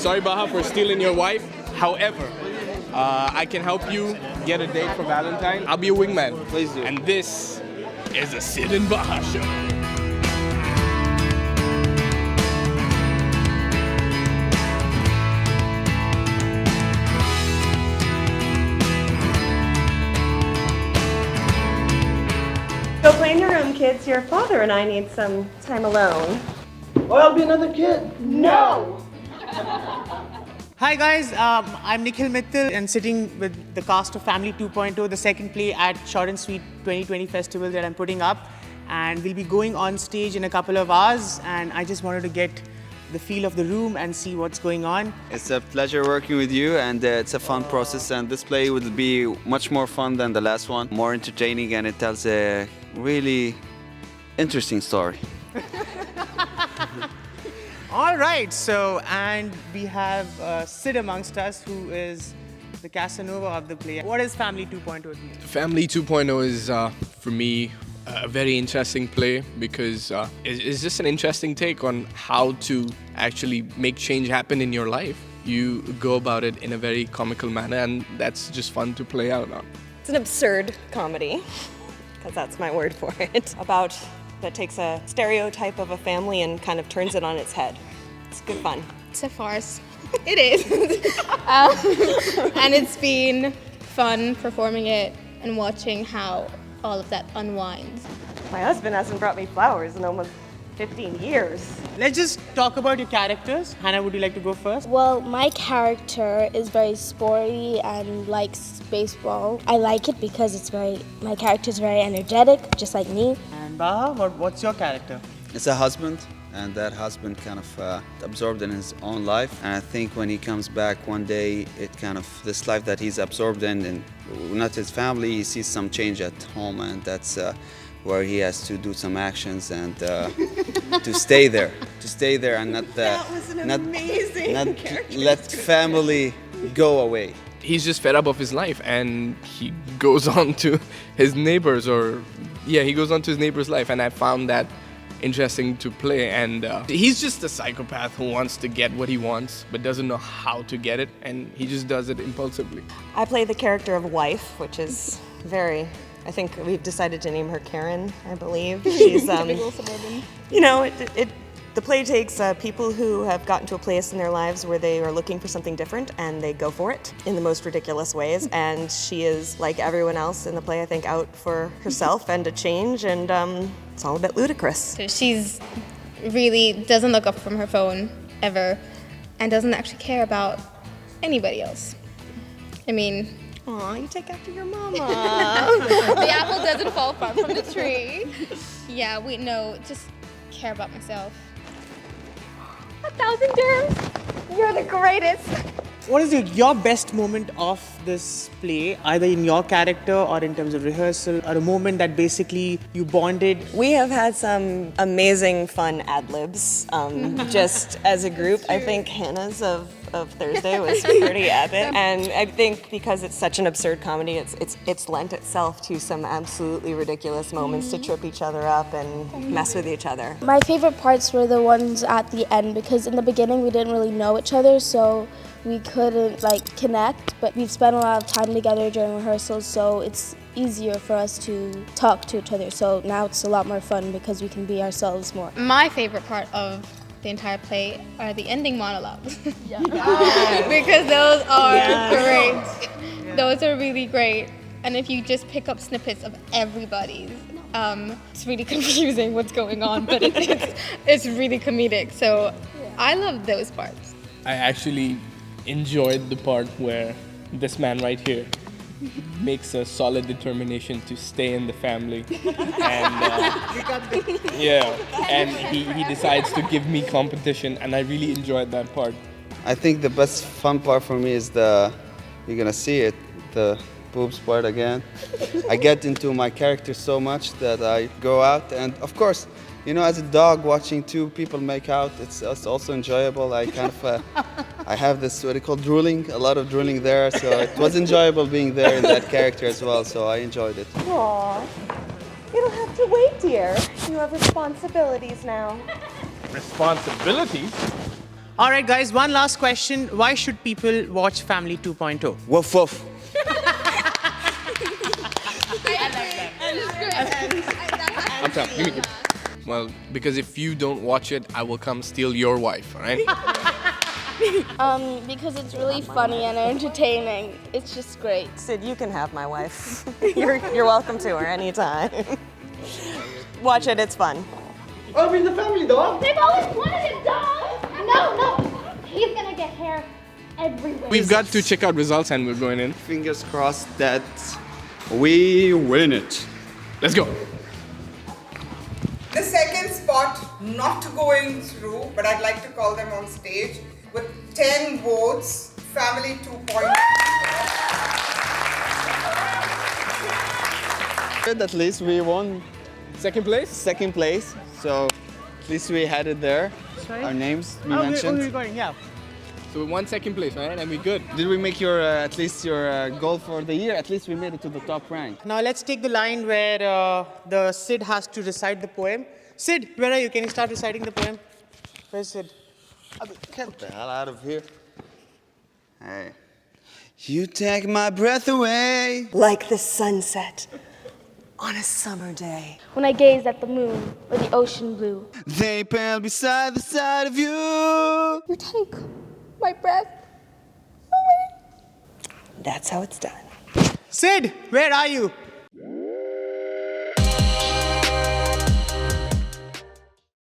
Sorry, Baha, for stealing your wife. However, I can help you get a date for Valentine. I'll be a wingman. Please do. And this is a Sid and Baha show. Go play in your room, kids. Your father and I need some time alone. Oh, I'll be another kid. No! Hi guys, I'm Nikhil Mittal and sitting with the cast of Family 2.0, the second play at Short+Sweet 2020 festival that I'm putting up. And we'll be going on stage in a couple of hours, and I just wanted to get the feel of the room and see what's going on. It's a pleasure working with you, and it's a fun process, and this play will be much more fun than the last one, more entertaining, and it tells a really interesting story. All right, so, and we have Sid amongst us, who is the Casanova of the play. What is Family 2.0 to you? Family 2.0 is, for me, a very interesting play because it's just an interesting take on how to actually make change happen in your life. You go about it in a very comical manner, and that's just fun to play out on. It's an absurd comedy, because that's my word for it, about that takes a stereotype of a family and kind of turns it on its head. It's good fun. It's a farce. It is. And it's been fun performing it and watching how all of that unwinds. My husband hasn't brought me flowers in almost 15 years. Let's just talk about your characters. Hannah, would you like to go first? Well, my character is very sporty and likes baseball. I like it because my character is very energetic, just like me. And Baha, what's your character? It's a husband, and that husband kind of absorbed in his own life. And I think when he comes back one day, it kind of, this life that he's absorbed in, and not his family, he sees some change at home, and that's where he has to do some actions and to stay there and not That was an amazing character. let family go away. He's just fed up of his life, and he goes on to his neighbor's life, and I found that interesting to play. And he's just a psychopath who wants to get what he wants but doesn't know how to get it, and he just does it impulsively. I play the character of wife, which is very, I think we've decided to name her Karen, I believe. She's, you know, the play takes people who have gotten to a place in their lives where they are looking for something different, and they go for it in the most ridiculous ways. And she is, like everyone else in the play, I think, out for herself and a change, and it's all a bit ludicrous. So she's really doesn't look up from her phone ever and doesn't actually care about anybody else. I mean, Aw, you take after your mama. the apple doesn't fall far from the tree. Yeah, just care about myself. 1,000 dirhams. You're the greatest. What is your best moment of this play, either in your character or in terms of rehearsal, or a moment that basically you bonded? We have had some amazing fun ad-libs, just as a group. I think Hannah's of Thursday was pretty epic, and I think because it's such an absurd comedy, it's lent itself to some absolutely ridiculous moments to trip each other up and mess with each other. My favorite parts were the ones at the end because in the beginning we didn't really know each other, so we couldn't connect, but we've spent a lot of time together during rehearsals, so it's easier for us to talk to each other. So now it's a lot more fun because we can be ourselves more. My favorite part of the entire play are the ending monologues. Because those are great. Those are really great. And if you just pick up snippets of everybody's, it's really confusing what's going on, but it's really comedic. So I love those parts. I actually enjoyed the part where this man right here makes a solid determination to stay in the family, and and he decides to give me competition, and I really enjoyed that part. I think the best fun part for me is you're gonna see it, the boobs part again. I get into my character so much that I go out, and of course, you know, as a dog watching two people make out, it's also enjoyable. I kind of, I have this, what they call drooling, a lot of drooling there, so it was enjoyable being there in that character as well, so I enjoyed it. Aw, you don't have to wait, dear. You have responsibilities now. Responsibilities? All right, guys, one last question. Why should people watch Family 2.0? Woof woof. Up top. Give me. Well, because if you don't watch it, I will come steal your wife, all right? Because it's really funny and entertaining. It's just great. Sid, you can have my wife. You're welcome to her anytime. Watch it, it's fun. Oh, bring the family dog. They've always wanted a dog. No. He's gonna get hair everywhere. We've got to check out results and we're going in. Fingers crossed that we win it. Let's go. The second spot not going through, but I'd like to call them on stage with 10 votes, Family 2.0. At least we won Second place? second place, so at least we had it there. Sorry? Our names we We're mentioned. recording, yeah. So we won second place, right? And we're good. Did we make your at least your goal for the year? At least we made it to the top rank. Now let's take the line where the Sid has to recite the poem. Sid, where are you? Can you start reciting the poem? Where's Sid? Get the hell out of here. Hey. You take my breath away. Like the sunset on a summer day. When I gaze at the moon or the ocean blue. They pale beside the side of you. You take my breath away. That's how it's done. Sid, where are you?